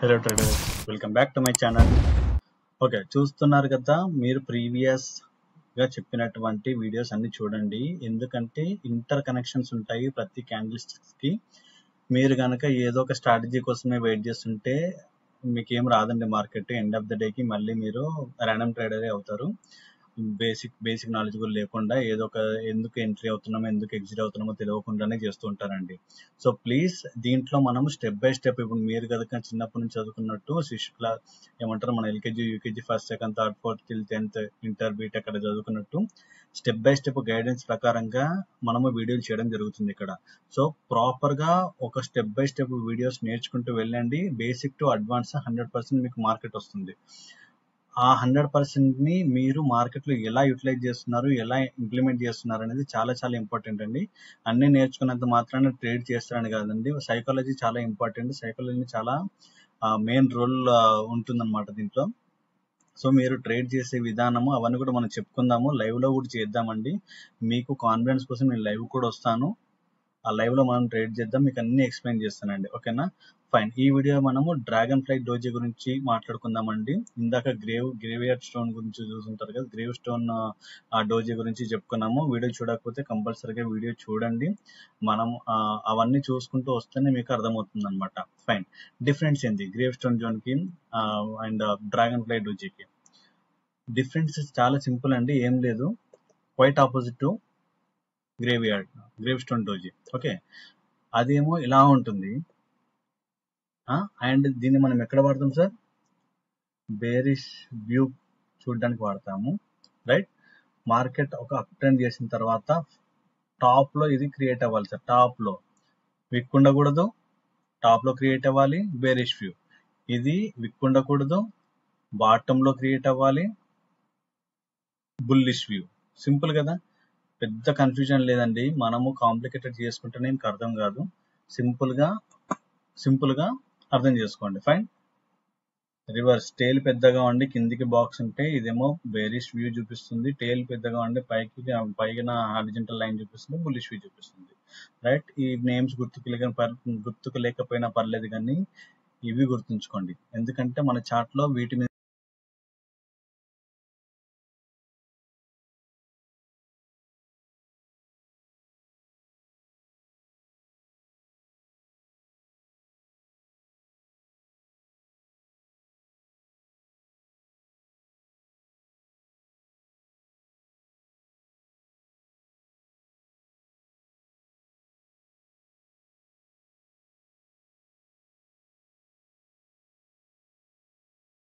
Hello traders, welcome back to my channel. Okay, చూస్తున్నారు కదా, మీరు ప్రీవియస్గా చెప్పినటువంటి వీడియోస్ అన్ని చూడండి. ఎందుకంటే ఇంటర్ కనెక్షన్స్ ఉంటాయి ప్రతి క్యాండిల్స్కి. మీరు కనుక ఏదో ఒక స్ట్రాటజీ కోసమే వెయిట్ చేస్తుంటే మీకేం రాదండి. మార్కెట్ ఎండ్ ఆఫ్ ద డేకి మళ్ళీ మీరు ర్యాండమ్ ట్రేడరే అవుతారు. బేసిక్ నాలెడ్జ్ కూడా లేకుండా ఏదో ఒక ఎందుకు ఎంట్రీ అవుతున్నామో ఎందుకు ఎగ్జిట్ అవుతున్నామో తెలియకుండానే చేస్తూ ఉంటారండి. సో ప్లీజ్, దీంట్లో మనం స్టెప్ బై స్టెప్, ఇప్పుడు మీరు కనుక చిన్నప్పటి నుంచి చదువుకున్నట్టు ఏమంటారు, మన LKG UKG first second third fourth till 10th inter BTech అక్కడ చదువుకున్నట్టు స్టెప్ బై స్టెప్ గైడెన్స్ ప్రకారంగా మనము వీడియోలు చేయడం జరుగుతుంది ఇక్కడ. సో ప్రాపర్గా ఒక స్టెప్ బై స్టెప్ వీడియోస్ నేర్చుకుంటూ వెళ్ళండి. బేసిక్ టు అడ్వాన్స్ 100% మీకు మార్కెట్ వస్తుంది. ఆ 100%ని మీరు మార్కెట్లో ఎలా యూటిలైజ్ చేస్తున్నారు, ఎలా ఇంప్లిమెంట్ చేస్తున్నారు అనేది చాలా చాలా ఇంపార్టెంట్ అండి. అన్నీ నేర్చుకున్నంత మాత్రాన ట్రేడ్ చేస్తారని కాదండి. సైకాలజీ చాలా ఇంపార్టెంట్. సైకాలజీ చాలా మెయిన్ రోల్ ఉంటుందన్నమాట దీంట్లో. సో మీరు ట్రేడ్ చేసే విధానము అవన్నీ కూడా మనం చెప్పుకుందాము, లైవ్లో కూడా చేద్దామండి. మీకు కాన్ఫిడెన్స్ కోసం నేను లైవ్ కూడా వస్తాను. ఆ లైవ్లో మనం ట్రేడ్ చేద్దాం, మీకు అన్ని ఎక్స్ప్లెయిన్ చేస్తానండి. ఓకేనా, ఫైన్. ఈ వీడియో మనము డ్రాగన్ ఫ్లై డోజీ గురించి మాట్లాడుకుందామండి. ఇందాక గ్రేవియర్ స్టోన్ గురించి చూసుంటారు కదా, గ్రేవ్ స్టోన్ ఆ డోజీ గురించి చెప్పుకున్నాము. వీడియో చూడకపోతే కంపల్సరీగా వీడియో చూడండి. మనం అవన్నీ చూసుకుంటూ వస్తేనే మీకు అర్థమవుతుంది అనమాట. ఫైన్. డిఫరెన్స్ ఏంది గ్రేవ్ స్టోన్ జోన్కి అండ్ డ్రాగన్ ఫ్లై డోజీకి? డిఫరెన్స్ చాలా సింపుల్ అండి, ఏం లేదు. Quite opposite to gravestone doji. Okay, అదేమో ఇలా ఉంటుంది. అండ్ దీన్ని మనం ఎక్కడ వాడతాం సార్? బేరిష్ వ్యూ చూడడానికి వాడతాము, రైట్? మార్కెట్ ఒక అప్ ట్రెండ్ చేసిన తర్వాత టాప్ లో ఇది క్రియేట్ అవ్వాలి సార్. టాప్ లో విక్ ఉండకూడదు, టాప్ లో క్రియేట్ అవ్వాలి. బేరిష్ వ్యూ ఇది విక్ ఉండకూడదు, బాటమ్ లో క్రియేట్ అవ్వాలి. Bullish view. సింపుల్ కదా, పెద్ద కన్ఫ్యూజన్ లేదండి. మనము కాంప్లికేటెడ్ చేసుకుంటేనే మీకు అర్థం కాదు. సింపుల్ గా అర్థం చేసుకోండి. ఫైన్. రివర్స్, టేల్ పెద్దగా ఉండి కిందికి బాక్స్ ఉంటే ఇదేమో బేరిష్ వ్యూ చూపిస్తుంది. టేల్ పెద్దగా ఉండి పైన హారిజంటల్ లైన్ చూపిస్తుంది, బుల్లిష్ వ్యూ చూపిస్తుంది, రైట్? ఈ నేమ్స్ గుర్తుకు లేకపోయినా పర్లేదు, కానీ ఇవి గుర్తుంచుకోండి. ఎందుకంటే మన చార్ట్ లో వీటి మీద